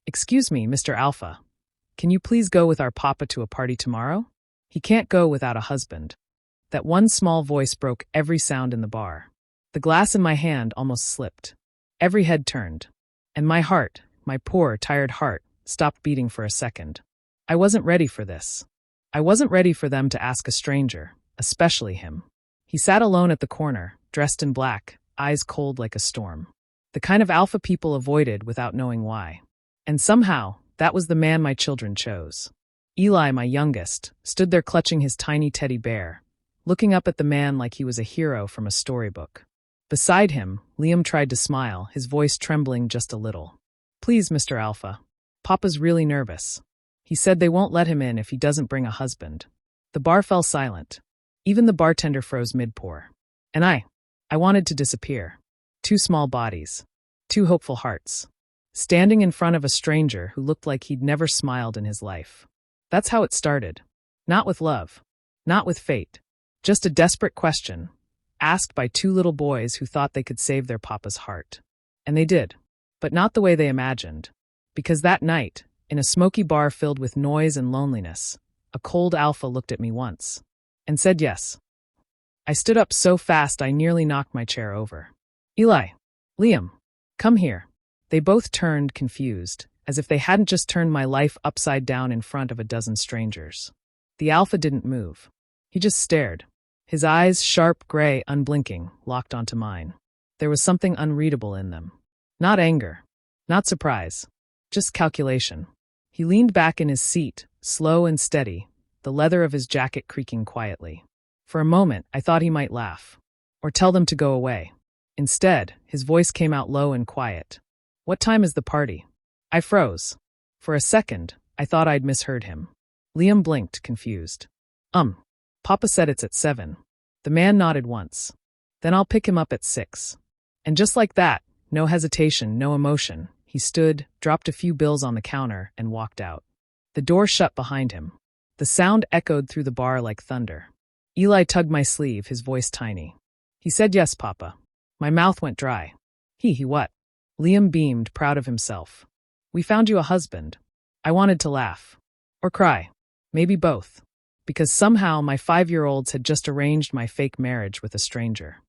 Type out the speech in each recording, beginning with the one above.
"Excuse me, Mr. Alpha. Can you please go with our papa to a party tomorrow? He can't go without a husband." That one small voice broke every sound in the bar. The glass in my hand almost slipped. Every head turned. And my heart, my poor, tired heart, stopped beating for a second. I wasn't ready for this. I wasn't ready for them to ask a stranger, especially him. He sat alone at the corner, dressed in black, eyes cold like a storm. The kind of alpha people avoided without knowing why. And somehow, that was the man my children chose. Eli, my youngest, stood there clutching his tiny teddy bear, looking up at the man like he was a hero from a storybook. Beside him, Liam tried to smile, his voice trembling just a little. "Please, Mr. Alpha. Papa's really nervous. He said they won't let him in if he doesn't bring a husband." The bar fell silent. Even the bartender froze mid-pour. And I wanted to disappear. Two small bodies. Two hopeful hearts. Standing in front of a stranger who looked like he'd never smiled in his life. That's how it started. Not with love. Not with fate. Just a desperate question, asked by two little boys who thought they could save their papa's heart. And they did. But not the way they imagined. Because that night, in a smoky bar filled with noise and loneliness, a cold alpha looked at me once. And said yes. I stood up so fast I nearly knocked my chair over. "Eli, Liam, come here." They both turned, confused, as if they hadn't just turned my life upside down in front of a dozen strangers. The alpha didn't move. He just stared. His eyes, sharp, gray, unblinking, locked onto mine. There was something unreadable in them. Not anger. Not surprise. Just calculation. He leaned back in his seat, slow and steady, the leather of his jacket creaking quietly. For a moment, I thought he might laugh. Or tell them to go away. Instead, his voice came out low and quiet. "What time is the party?" I froze. For a second, I thought I'd misheard him. Liam blinked, confused. Papa said it's at 7. The man nodded once. "Then I'll pick him up at 6. And just like that, no hesitation, no emotion, he stood, dropped a few bills on the counter, and walked out. The door shut behind him. The sound echoed through the bar like thunder. Eli tugged my sleeve, his voice tiny. "He said yes, Papa." My mouth went dry. He what? Liam beamed, proud of himself. "We found you a husband." I wanted to laugh. Or cry. Maybe both. Because somehow my 5-year-olds had just arranged my fake marriage with a stranger.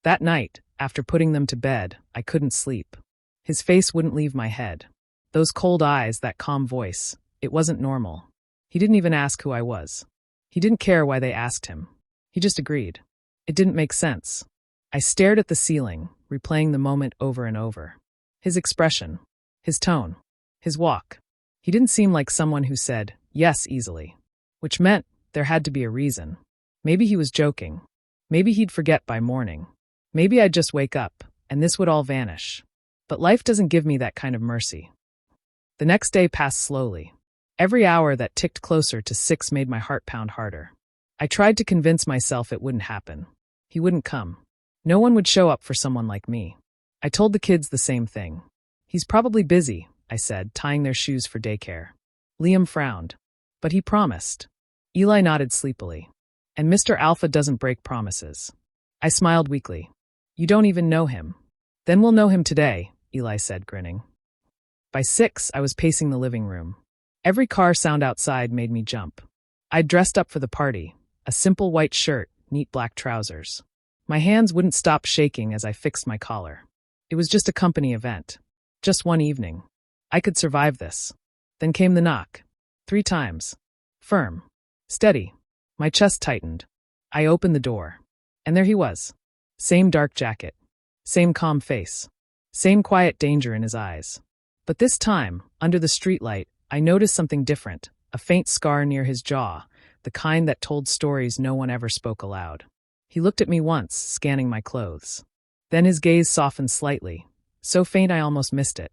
That night, after putting them to bed, I couldn't sleep. His face wouldn't leave my head. Those cold eyes, that calm voice, it wasn't normal. He didn't even ask who I was. He didn't care why they asked him. He just agreed. It didn't make sense. I stared at the ceiling, replaying the moment over and over. His expression, his tone, his walk. He didn't seem like someone who said yes easily. Which meant there had to be a reason. Maybe he was joking. Maybe he'd forget by morning. Maybe I'd just wake up, and this would all vanish. But life doesn't give me that kind of mercy. The next day passed slowly. Every hour that ticked closer to 6 made my heart pound harder. I tried to convince myself it wouldn't happen. He wouldn't come. No one would show up for someone like me. I told the kids the same thing. "He's probably busy," I said, tying their shoes for daycare. Liam frowned. But he promised. Eli nodded sleepily. And Mr. Alpha doesn't break promises. I smiled weakly. "You don't even know him." "Then we'll know him today," Eli said, grinning. By 6, I was pacing the living room. Every car sound outside made me jump. I'd dressed up for the party, a simple white shirt, neat black trousers. My hands wouldn't stop shaking as I fixed my collar. It was just a company event. Just one evening. I could survive this. Then came the knock. 3 times. Firm. Steady. My chest tightened. I opened the door. And there he was. Same dark jacket. Same calm face. Same quiet danger in his eyes. But this time, under the streetlight, I noticed something different, a faint scar near his jaw, the kind that told stories no one ever spoke aloud. He looked at me once, scanning my clothes. Then his gaze softened slightly, so faint I almost missed it.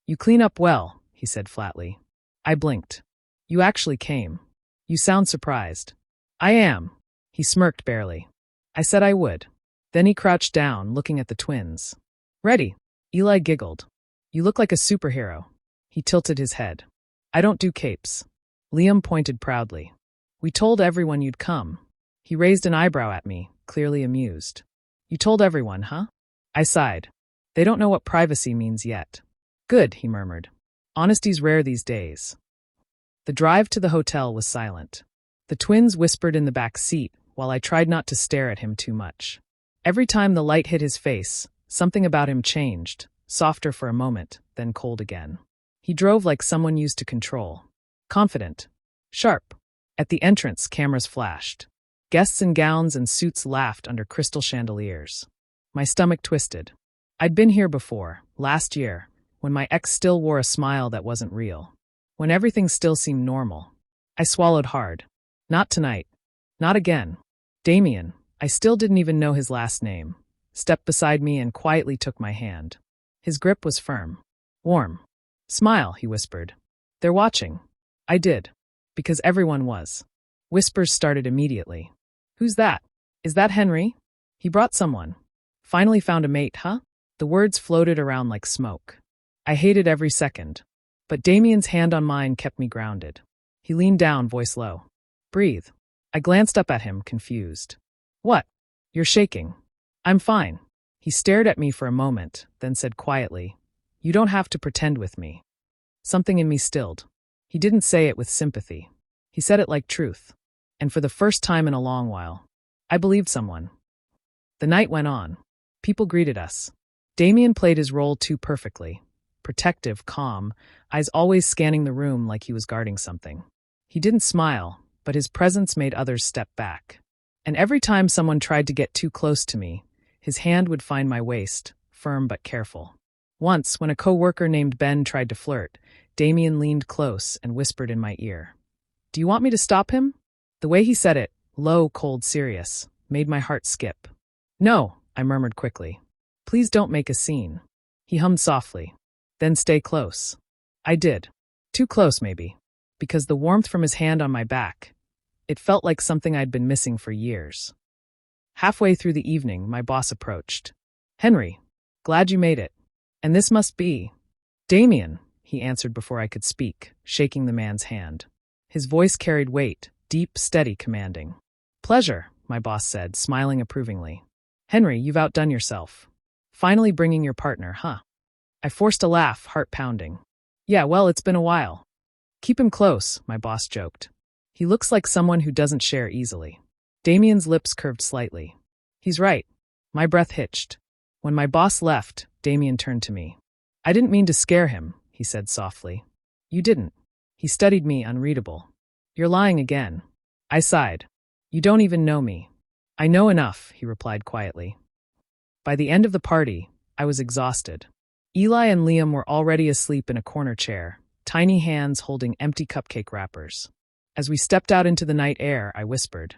"You clean up well," he said flatly. I blinked. "You actually came. You sound surprised." "I am." He smirked barely. I said I would. Then he crouched down, looking at the twins. "Ready?" Eli giggled. "You look like a superhero." He tilted his head. "I don't do capes." Liam pointed proudly. "We told everyone you'd come." He raised an eyebrow at me, clearly amused. "You told everyone, huh?" I sighed. "They don't know what privacy means yet." "Good," he murmured. Honesty's rare these days. The drive to the hotel was silent. The twins whispered in the back seat while I tried not to stare at him too much. Every time the light hit his face, something about him changed, softer for a moment, then cold again. He drove like someone used to control. Confident. Sharp. At the entrance, cameras flashed. Guests in gowns and suits laughed under crystal chandeliers. My stomach twisted. I'd been here before, last year, when my ex still wore a smile that wasn't real. When everything still seemed normal. I swallowed hard. Not tonight. Not again. Damen, I still didn't even know his last name, stepped beside me and quietly took my hand. His grip was firm. Warm. Smile, he whispered. They're watching. I did. Because everyone was. Whispers started immediately. Who's that? Is that Henry? He brought someone. Finally found a mate, huh? The words floated around like smoke. I hated every second. But Damien's hand on mine kept me grounded. He leaned down, voice low. Breathe. I glanced up at him, confused. What? You're shaking. I'm fine. He stared at me for a moment, then said quietly, You don't have to pretend with me. Something in me stilled. He didn't say it with sympathy. He said it like truth. And for the first time in a long while, I believed someone. The night went on. People greeted us. Damen played his role too perfectly. Protective, calm, eyes always scanning the room like he was guarding something. He didn't smile, but his presence made others step back. And every time someone tried to get too close to me, his hand would find my waist, firm but careful. Once, when a co-worker named Ben tried to flirt, Damen leaned close and whispered in my ear, Do you want me to stop him? The way he said it, low, cold, serious, made my heart skip. No, I murmured quickly. Please don't make a scene. He hummed softly. Then stay close. I did. Too close, maybe. Because the warmth from his hand on my back, it felt like something I'd been missing for years. Halfway through the evening, my boss approached. Henry, glad you made it. And this must be Damen, he answered before I could speak, shaking the man's hand. His voice carried weight, deep, steady, commanding. Pleasure, my boss said, smiling approvingly. Henry, you've outdone yourself. Finally bringing your partner, huh? I forced a laugh, heart pounding. Yeah, well, it's been a while. Keep him close, my boss joked. He looks like someone who doesn't share easily. Damien's lips curved slightly. He's right. My breath hitched. When my boss left, Damen turned to me. I didn't mean to scare him, he said softly. You didn't. He studied me, unreadable. You're lying again. I sighed. You don't even know me. I know enough, he replied quietly. By the end of the party, I was exhausted. Eli and Liam were already asleep in a corner chair, tiny hands holding empty cupcake wrappers. As we stepped out into the night air, I whispered,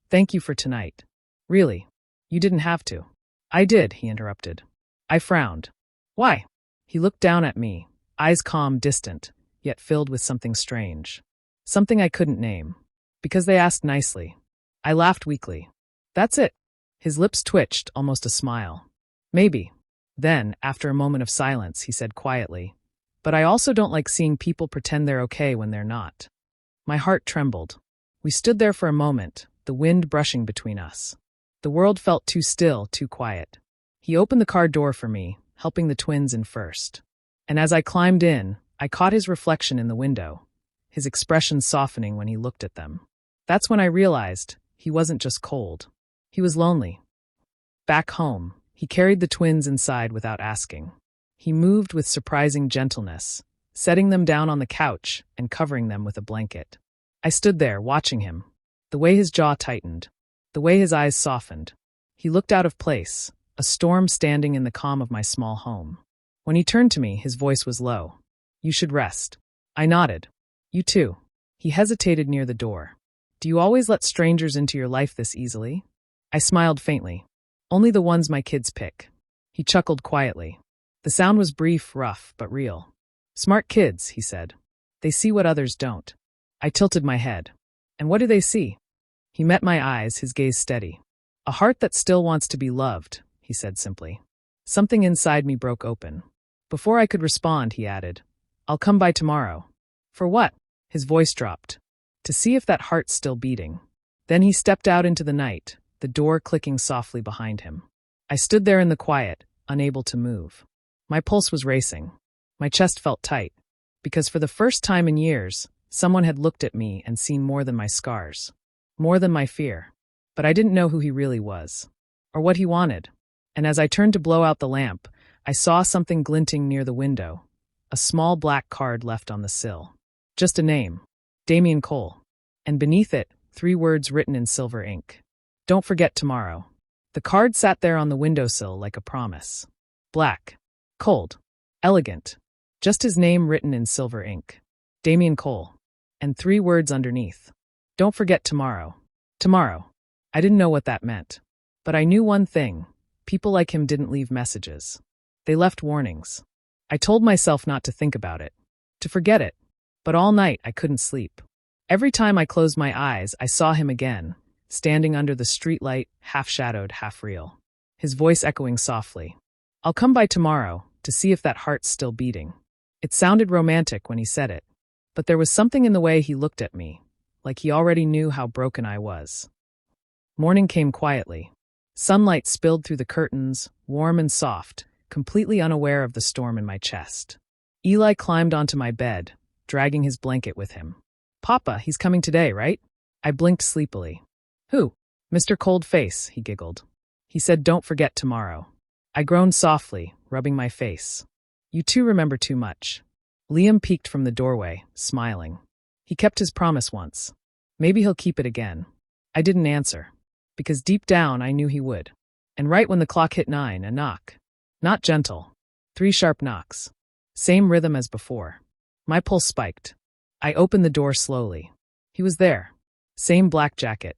Thank you for tonight. Really, you didn't have to. I did, he interrupted. I frowned. Why? He looked down at me, eyes calm, distant, yet filled with something strange. Something I couldn't name. Because they asked nicely. I laughed weakly. That's it. His lips twitched, almost a smile. Maybe. Then, after a moment of silence, he said quietly, But I also don't like seeing people pretend they're okay when they're not. My heart trembled. We stood there for a moment, the wind brushing between us. The world felt too still, too quiet. He opened the car door for me, helping the twins in first. And as I climbed in, I caught his reflection in the window, his expression softening when he looked at them. That's when I realized he wasn't just cold. He was lonely. Back home, he carried the twins inside without asking. He moved with surprising gentleness, setting them down on the couch and covering them with a blanket. I stood there, watching him. The way his jaw tightened, the way his eyes softened. He looked out of place, a storm standing in the calm of my small home. When he turned to me, his voice was low. You should rest. I nodded. You too. He hesitated near the door. Do you always let strangers into your life this easily? I smiled faintly. Only the ones my kids pick. He chuckled quietly. The sound was brief, rough, but real. Smart kids, he said. They see what others don't. I tilted my head. And what do they see? He met my eyes, his gaze steady. A heart that still wants to be loved, he said simply. Something inside me broke open. Before I could respond, he added, I'll come by tomorrow. For what? His voice dropped. To see if that heart's still beating. Then he stepped out into the night, the door clicking softly behind him. I stood there in the quiet, unable to move. My pulse was racing. My chest felt tight. because for the first time in years, someone had looked at me and seen more than my scars, more than my fear. But I didn't know who he really was, or what he wanted. And as I turned to blow out the lamp, I saw something glinting near the window, a small black card left on the sill. Just a name, Damien Cole. And beneath it, 3 words written in silver ink. Don't forget tomorrow. The card sat there on the windowsill like a promise. Black, cold, elegant. Just his name written in silver ink. Damien Cole. And 3 words underneath. Don't forget tomorrow. Tomorrow. I didn't know what that meant. But I knew one thing. People like him didn't leave messages. They left warnings. I told myself not to think about it, to forget it. But all night I couldn't sleep. Every time I closed my eyes, I saw him again, standing under the streetlight, half-shadowed, half-real. His voice echoing softly. I'll come by tomorrow to see if that heart's still beating. It sounded romantic when he said it, but there was something in the way he looked at me, like he already knew how broken I was. Morning came quietly. Sunlight spilled through the curtains, warm and soft, completely unaware of the storm in my chest. Eli climbed onto my bed, dragging his blanket with him. Papa, he's coming today, right? I blinked sleepily. Who? Mr. Coldface, he giggled. He said don't forget tomorrow. I groaned softly, rubbing my face. You two remember too much. Liam peeked from the doorway, smiling. He kept his promise once. Maybe he'll keep it again. I didn't answer, because deep down I knew he would. And right when the clock hit 9, a knock. Not gentle. 3 sharp knocks. Same rhythm as before. My pulse spiked. I opened the door slowly. He was there. Same black jacket.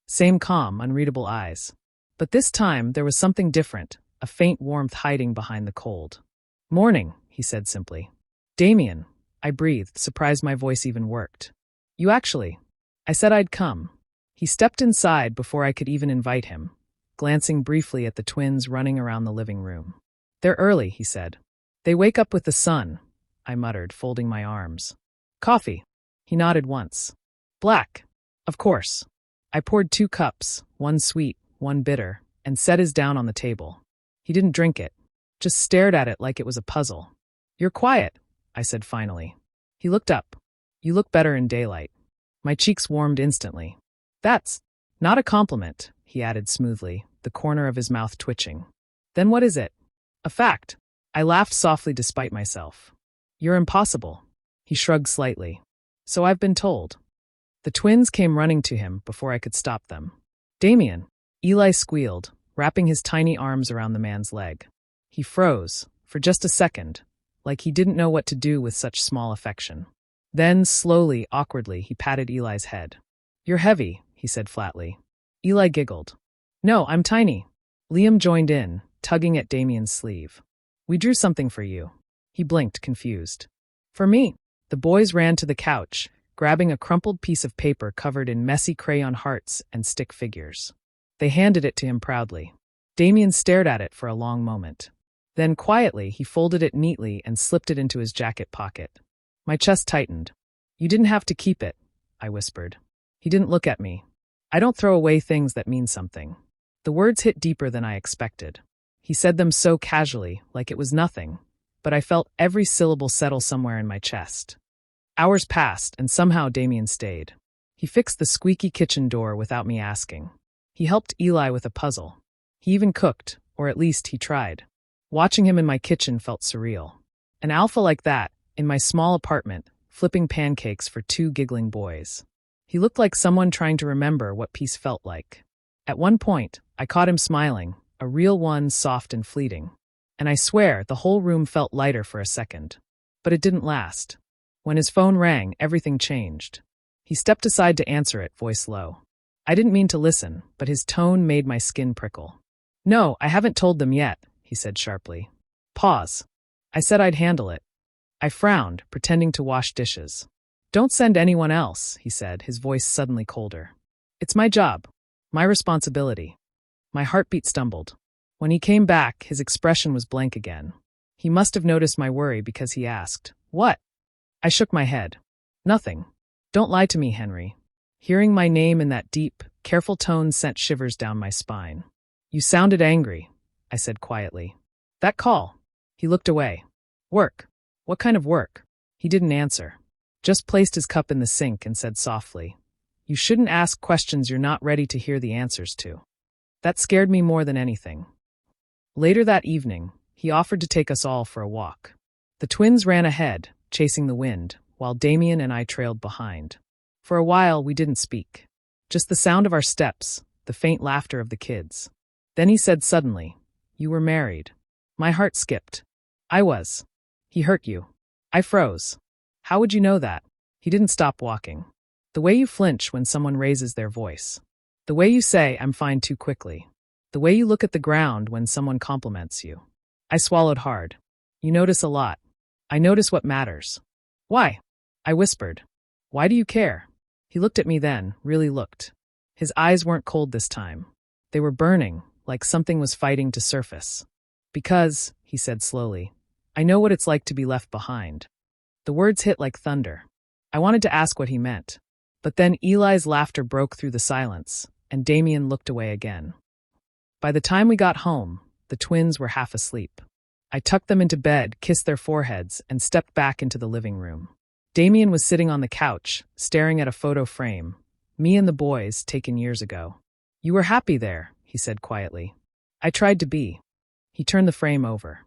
Same calm, unreadable eyes. But this time there was something different, a faint warmth hiding behind the cold. Morning, he said simply. Damien, I breathed, surprised my voice even worked. You actually. I said I'd come. He stepped inside before I could even invite him, glancing briefly at the twins running around the living room. They're early, he said. They wake up with the sun, I muttered, folding my arms. Coffee. He nodded once. Black. Of course. I poured 2 cups, 1 sweet, 1 bitter, and set his down on the table. He didn't drink it, just stared at it like it was a puzzle. You're quiet, I said finally. He looked up. You look better in daylight. My cheeks warmed instantly. That's not a compliment, he added smoothly, the corner of his mouth twitching. Then what is it? A fact. I laughed softly despite myself. You're impossible. He shrugged slightly. So I've been told. The twins came running to him before I could stop them. Damien, Eli squealed, wrapping his tiny arms around the man's leg. He froze, for just a second, like he didn't know what to do with such small affection. Then, slowly, awkwardly, he patted Eli's head. You're heavy, he said flatly. Eli giggled. No, I'm tiny. Liam joined in, tugging at Damien's sleeve. We drew something for you. He blinked, confused. For me? The boys ran to the couch, grabbing a crumpled piece of paper covered in messy crayon hearts and stick figures. They handed it to him proudly. Damien stared at it for a long moment. Then, quietly, he folded it neatly and slipped it into his jacket pocket. My chest tightened. You didn't have to keep it, I whispered. He didn't look at me. I don't throw away things that mean something. The words hit deeper than I expected. He said them so casually, like it was nothing, but I felt every syllable settle somewhere in my chest. Hours passed, and somehow Damien stayed. He fixed the squeaky kitchen door without me asking. He helped Eli with a puzzle. He even cooked, or at least he tried. Watching him in my kitchen felt surreal. An alpha like that, in my small apartment, flipping pancakes for 2 giggling boys. He looked like someone trying to remember what peace felt like. At one point, I caught him smiling, a real one, soft and fleeting. And I swear the whole room felt lighter for a second. But it didn't last. When his phone rang, everything changed. He stepped aside to answer it, voice low. I didn't mean to listen, but his tone made my skin prickle. No, I haven't told them yet, he said sharply. Pause. I said I'd handle it. I frowned, pretending to wash dishes. Don't send anyone else, he said, his voice suddenly colder. It's my job. My responsibility. My heartbeat stumbled. When he came back, his expression was blank again. He must have noticed my worry because he asked, What? I shook my head. Nothing. Don't lie to me, Henry. Hearing my name in that deep, careful tone sent shivers down my spine. You sounded angry, I said quietly. That call. He looked away. Work. What kind of work? He didn't answer. Just placed his cup in the sink and said softly, "You shouldn't ask questions you're not ready to hear the answers to." That scared me more than anything. Later that evening, he offered to take us all for a walk. The twins ran ahead, chasing the wind, while Damien and I trailed behind. For a while, we didn't speak. Just the sound of our steps, the faint laughter of the kids. Then he said suddenly, "You were married." My heart skipped. I was. He hurt you. I froze. How would you know that? He didn't stop walking. The way you flinch when someone raises their voice. The way you say, "I'm fine," too quickly. The way you look at the ground when someone compliments you. I swallowed hard. You notice a lot. I notice what matters. Why? I whispered. Why do you care? He looked at me then, really looked. His eyes weren't cold this time. They were burning, like something was fighting to surface. Because, he said slowly, I know what it's like to be left behind. The words hit like thunder. I wanted to ask what he meant. But then Eli's laughter broke through the silence, and Damien looked away again. By the time we got home, the twins were half asleep. I tucked them into bed, kissed their foreheads, and stepped back into the living room. Damien was sitting on the couch, staring at a photo frame. Me and the boys, taken years ago. You were happy there, he said quietly. I tried to be. He turned the frame over.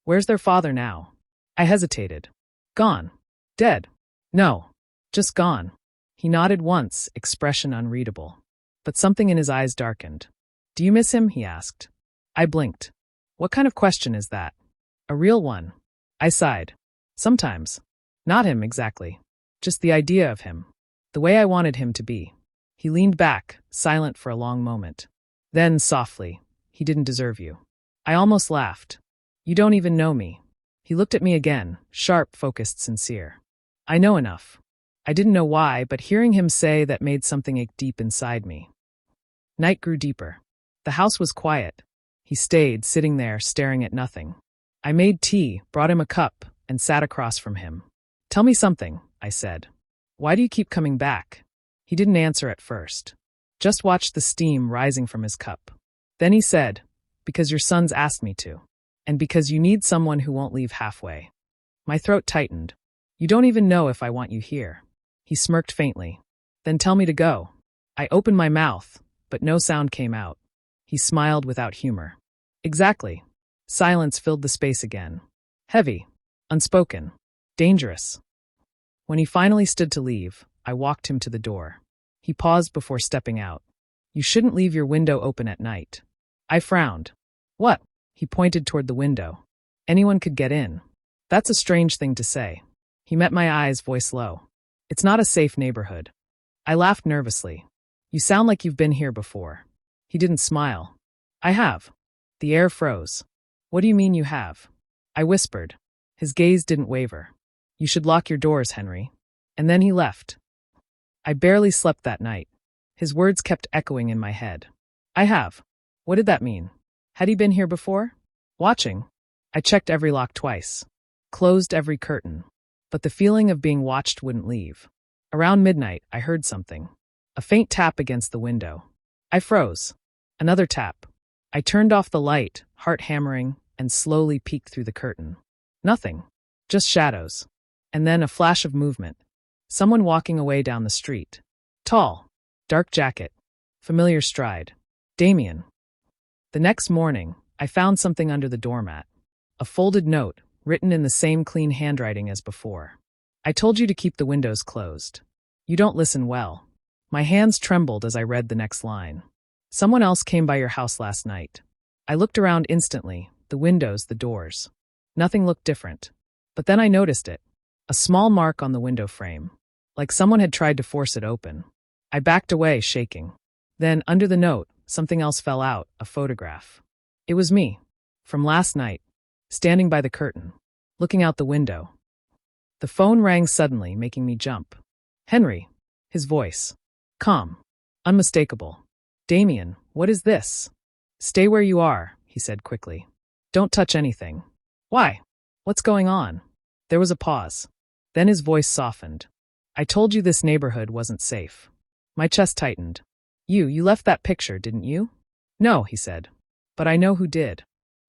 Where's their father now? I hesitated. Gone. Dead. No. Just gone. He nodded once, expression unreadable. But something in his eyes darkened. Do you miss him? He asked. I blinked. What kind of question is that? A real one. I sighed. Sometimes. Not him exactly. Just the idea of him. The way I wanted him to be. He leaned back, silent for a long moment. Then, softly, he didn't deserve you. I almost laughed. You don't even know me. He looked at me again, sharp, focused, sincere. I know enough. I didn't know why, but hearing him say that made something ache deep inside me. Night grew deeper. The house was quiet. He stayed, sitting there, staring at nothing. I made tea, brought him a cup, and sat across from him. Tell me something, I said. Why do you keep coming back? He didn't answer at first. Just watched the steam rising from his cup. Then he said, because your sons asked me to. And because you need someone who won't leave halfway. My throat tightened. You don't even know if I want you here. He smirked faintly. Then tell me to go. I opened my mouth, but no sound came out. He smiled without humor. Exactly. Silence filled the space again. Heavy. Unspoken. Dangerous. When he finally stood to leave, I walked him to the door. He paused before stepping out. You shouldn't leave your window open at night. I frowned. What? He pointed toward the window. Anyone could get in. That's a strange thing to say. He met my eyes, voice low. It's not a safe neighborhood. I laughed nervously. You sound like you've been here before. He didn't smile. I have. The air froze. What do you mean you have? I whispered. His gaze didn't waver. You should lock your doors, Henry. And then he left. I barely slept that night. His words kept echoing in my head. I have. What did that mean? Had he been here before? Watching. I checked every lock twice. Closed every curtain. But the feeling of being watched wouldn't leave. Around midnight, I heard something. A faint tap against the window. I froze. Another tap. I turned off the light, heart hammering, and slowly peeked through the curtain. Nothing. Just shadows. And then a flash of movement. Someone walking away down the street. Tall. Dark jacket. Familiar stride. Damien. The next morning, I found something under the doormat. A folded note, written in the same clean handwriting as before. I told you to keep the windows closed. You don't listen well. My hands trembled as I read the next line. Someone else came by your house last night. I looked around instantly, the windows, the doors. Nothing looked different. But then I noticed it. A small mark on the window frame. Like someone had tried to force it open. I backed away, shaking. Then, under the note, something else fell out, a photograph. It was me. From last night. Standing by the curtain. Looking out the window. The phone rang suddenly, making me jump. Henry. His voice. Calm. Unmistakable. Damien, what is this? Stay where you are, he said quickly. Don't touch anything. Why? What's going on? There was a pause. Then his voice softened. I told you this neighborhood wasn't safe. My chest tightened. You left that picture, didn't you? No, he said. But I know who did.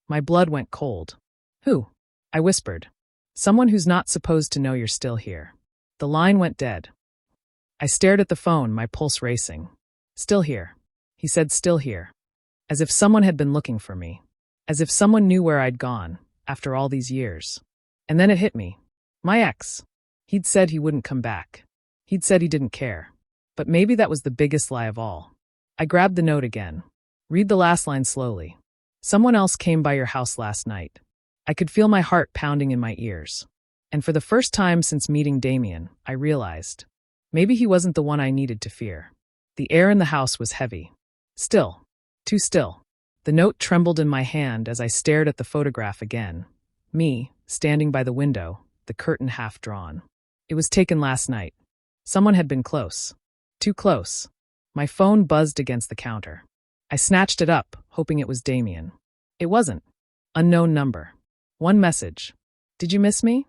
My blood went cold. Who? I whispered. Someone who's not supposed to know you're still here. The line went dead. I stared at the phone, my pulse racing. Still here. He said still here. As if someone had been looking for me. As if someone knew where I'd gone, after all these years. And then it hit me. My ex. He'd said he wouldn't come back. He'd said he didn't care. But maybe that was the biggest lie of all. I grabbed the note again. Read the last line slowly. Someone else came by your house last night. I could feel my heart pounding in my ears. And for the first time since meeting Damen, I realized. Maybe he wasn't the one I needed to fear. The air in the house was heavy. Still. Too still. The note trembled in my hand as I stared at the photograph again. Me, standing by the window, the curtain half drawn. It was taken last night. Someone had been close. Too close. My phone buzzed against the counter. I snatched it up, hoping it was Damen. It wasn't. Unknown number. One message. Did you miss me?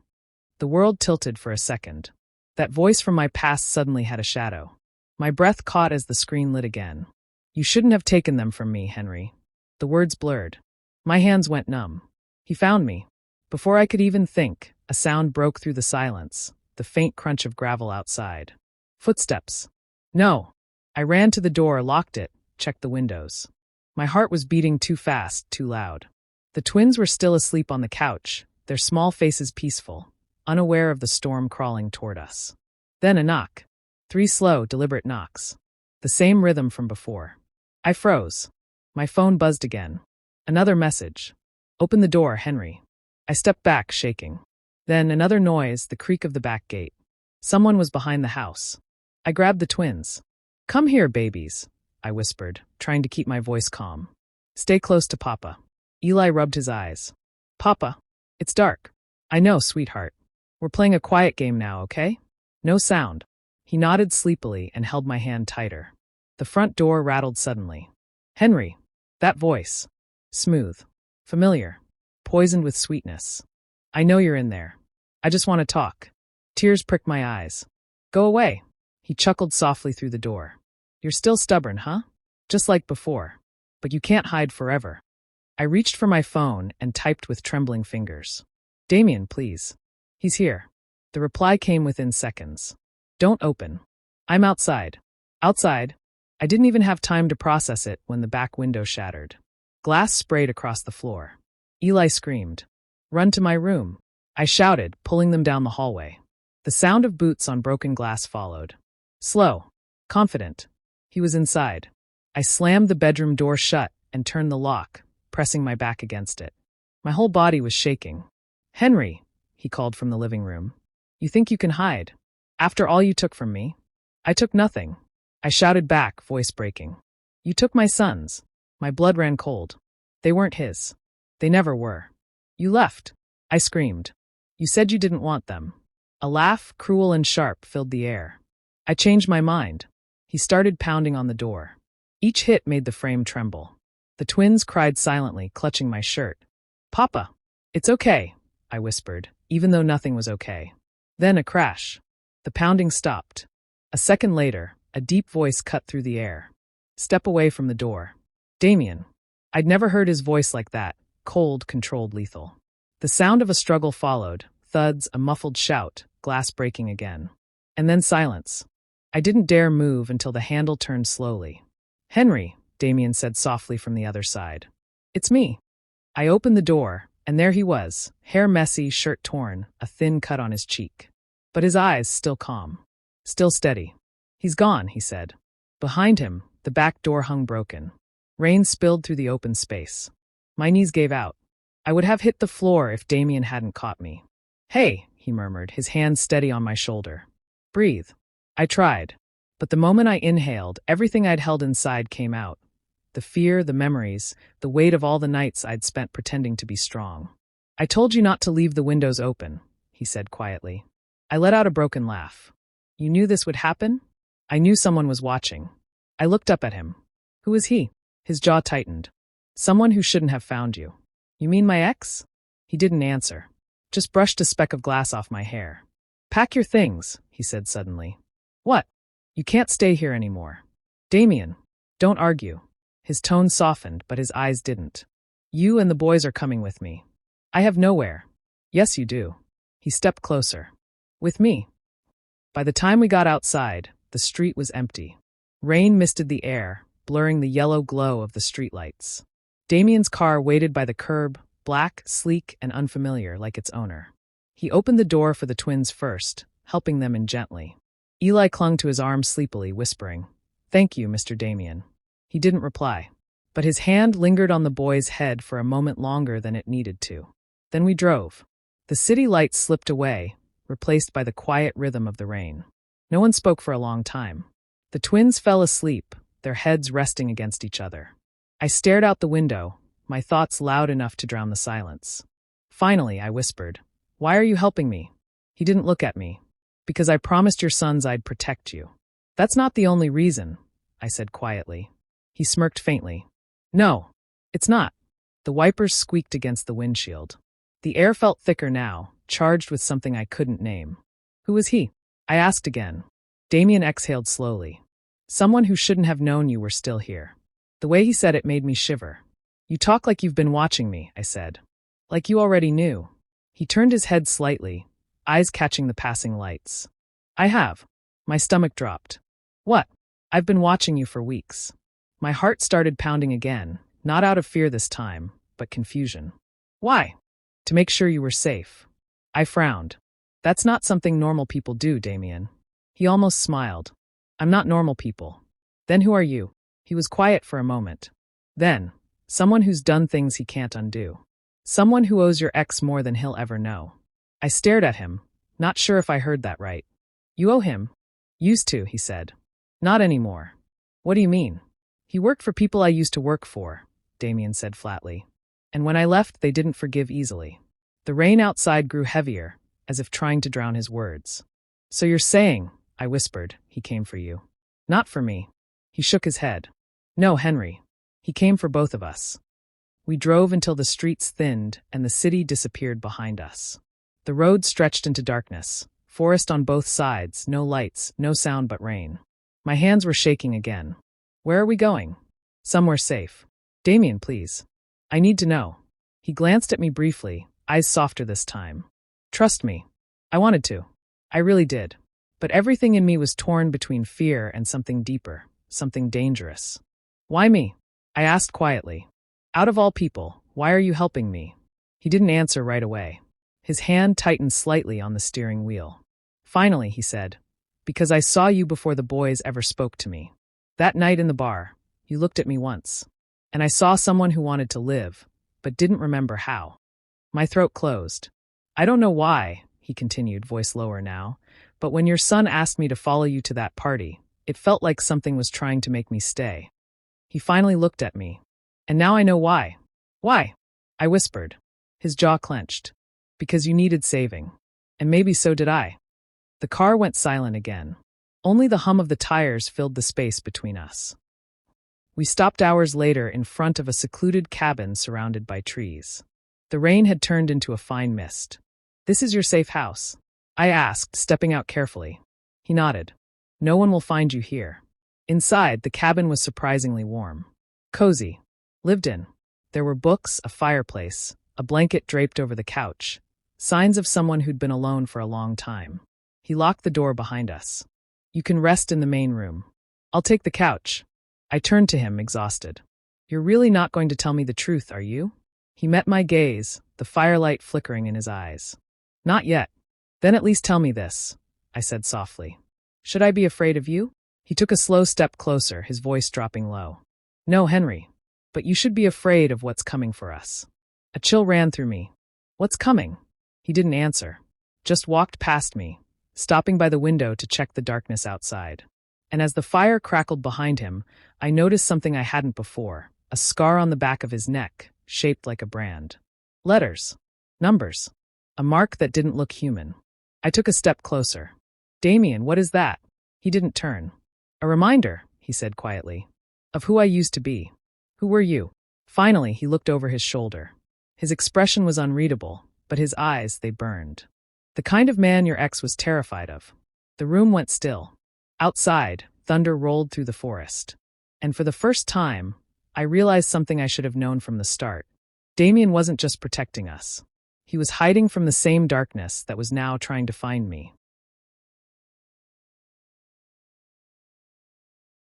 The world tilted for a second. That voice from my past suddenly had a shadow. My breath caught as the screen lit again. You shouldn't have taken them from me, Henry. The words blurred. My hands went numb. He found me. Before I could even think, a sound broke through the silence, the faint crunch of gravel outside. Footsteps. No. I ran to the door, locked it, checked the windows. My heart was beating too fast, too loud. The twins were still asleep on the couch, their small faces peaceful, unaware of the storm crawling toward us. Then a knock. 3 slow, deliberate knocks. The same rhythm from before. I froze. My phone buzzed again. Another message. Open the door, Henry. I stepped back, shaking. Then another noise, the creak of the back gate. Someone was behind the house. I grabbed the twins. Come here, babies, I whispered, trying to keep my voice calm. Stay close to Papa. Eli rubbed his eyes. Papa, it's dark. I know, sweetheart. We're playing a quiet game now, okay? No sound. He nodded sleepily and held my hand tighter. The front door rattled suddenly. Henry. That voice. Smooth. Familiar. Poisoned with sweetness. I know you're in there. I just want to talk. Tears pricked my eyes. Go away. He chuckled softly through the door. You're still stubborn, huh? Just like before. But you can't hide forever. I reached for my phone and typed with trembling fingers. Damen, please. He's here. The reply came within seconds. Don't open. I'm outside. Outside. I didn't even have time to process it when the back window shattered. Glass sprayed across the floor. Eli screamed. Run to my room. I shouted, pulling them down the hallway. The sound of boots on broken glass followed. Slow. Confident. He was inside. I slammed the bedroom door shut and turned the lock, pressing my back against it. My whole body was shaking. Henry, he called from the living room. You think you can hide? After all you took from me? I took nothing. I shouted back, voice breaking. You took my sons. My blood ran cold. They weren't his. They never were. You left. I screamed. You said you didn't want them. A laugh, cruel and sharp, filled the air. I changed my mind. He started pounding on the door. Each hit made the frame tremble. The twins cried silently, clutching my shirt. Papa. It's okay, I whispered, even though nothing was okay. Then a crash. The pounding stopped. A second later, a deep voice cut through the air. Step away from the door. Damen. I'd never heard his voice like that, cold, controlled, lethal. The sound of a struggle followed, thuds, a muffled shout, glass breaking again. And then silence. I didn't dare move until the handle turned slowly. Henry, Damen said softly from the other side. It's me. I opened the door, and there he was, hair messy, shirt torn, a thin cut on his cheek. But his eyes still calm. Still steady. He's gone, he said. Behind him, the back door hung broken. Rain spilled through the open space. My knees gave out. I would have hit the floor if Damen hadn't caught me. Hey, he murmured, his hand steady on my shoulder. Breathe. I tried. But the moment I inhaled, everything I'd held inside came out. The fear, the memories, the weight of all the nights I'd spent pretending to be strong. I told you not to leave the windows open, he said quietly. I let out a broken laugh. You knew this would happen? I knew someone was watching. I looked up at him. Who was he? His jaw tightened. Someone who shouldn't have found you. You mean my ex? He didn't answer. Just brushed a speck of glass off my hair. Pack your things, he said suddenly. What? You can't stay here anymore. Damen, don't argue. His tone softened, but his eyes didn't. You and the boys are coming with me. I have nowhere. Yes, you do. He stepped closer. With me. By the time we got outside, the street was empty. Rain misted the air, blurring the yellow glow of the streetlights. Damien's car waited by the curb, black, sleek, and unfamiliar like its owner. He opened the door for the twins first, helping them in gently. Eli clung to his arm sleepily, whispering, "Thank you, Mr. Damen." He didn't reply, but his hand lingered on the boy's head for a moment longer than it needed to. Then we drove. The city lights slipped away, replaced by the quiet rhythm of the rain. No one spoke for a long time. The twins fell asleep, their heads resting against each other. I stared out the window, my thoughts loud enough to drown the silence. Finally, I whispered, "Why are you helping me?" He didn't look at me. "Because I promised your sons I'd protect you." "That's not the only reason," I said quietly. He smirked faintly. "No, it's not." The wipers squeaked against the windshield. The air felt thicker now, charged with something I couldn't name. "Who was he?" I asked again. Damen exhaled slowly. "Someone who shouldn't have known you were still here." The way he said it made me shiver. "You talk like you've been watching me," I said. "Like you already knew." He turned his head slightly, eyes catching the passing lights. "I have." My stomach dropped. "What?" "I've been watching you for weeks." My heart started pounding again, not out of fear this time, but confusion. "Why?" "To make sure you were safe." I frowned. "That's not something normal people do, Damen." He almost smiled. "I'm not normal people." "Then who are you?" He was quiet for a moment. "Then, someone who's done things he can't undo. Someone who owes your ex more than he'll ever know." I stared at him, not sure if I heard that right. "You owe him?" "Used to," he said. "Not anymore." "What do you mean?" "He worked for people I used to work for," Damen said flatly. "And when I left, they didn't forgive easily." The rain outside grew heavier, as if trying to drown his words. "So you're saying," I whispered, "he came for you?" "Not for me." He shook his head. "No, Henry. He came for both of us." We drove until the streets thinned and the city disappeared behind us. The road stretched into darkness, forest on both sides, no lights, no sound but rain. My hands were shaking again. "Where are we going?" "Somewhere safe." "Damen, please. I need to know." He glanced at me briefly, eyes softer this time. "Trust me." I wanted to. I really did. But everything in me was torn between fear and something deeper, something dangerous. "Why me?" I asked quietly. "Out of all people, why are you helping me?" He didn't answer right away. His hand tightened slightly on the steering wheel. Finally, he said, "Because I saw you before the boys ever spoke to me. That night in the bar, you looked at me once. And I saw someone who wanted to live, but didn't remember how." My throat closed. "I don't know why," he continued, voice lower now, "but when your son asked me to follow you to that party, it felt like something was trying to make me stay." He finally looked at me. "And now I know why." "Why?" I whispered. His jaw clenched. "Because you needed saving. And maybe so did I." The car went silent again. Only the hum of the tires filled the space between us. We stopped hours later in front of a secluded cabin surrounded by trees. The rain had turned into a fine mist. "This is your safe house?" I asked, stepping out carefully. He nodded. "No one will find you here." Inside, the cabin was surprisingly warm. Cozy. Lived in. There were books, a fireplace, a blanket draped over the couch, signs of someone who'd been alone for a long time. He locked the door behind us. "You can rest in the main room. I'll take the couch." I turned to him, exhausted. "You're really not going to tell me the truth, are you?" He met my gaze, the firelight flickering in his eyes. "Not yet." "Then at least tell me this," I said softly. "Should I be afraid of you?" He took a slow step closer, his voice dropping low. "No, Henry. But you should be afraid of what's coming for us." A chill ran through me. "What's coming?" He didn't answer. Just walked past me, stopping by the window to check the darkness outside. And as the fire crackled behind him, I noticed something I hadn't before, a scar on the back of his neck, shaped like a brand. Letters. Numbers. A mark that didn't look human. I took a step closer. "Damen, what is that?" He didn't turn. "A reminder," he said quietly, "of who I used to be." "Who were you?" Finally, he looked over his shoulder. His expression was unreadable, but his eyes, they burned. "The kind of man your ex was terrified of." The room went still. Outside, thunder rolled through the forest. And for the first time, I realized something I should have known from the start. Damen wasn't just protecting us. He was hiding from the same darkness that was now trying to find me.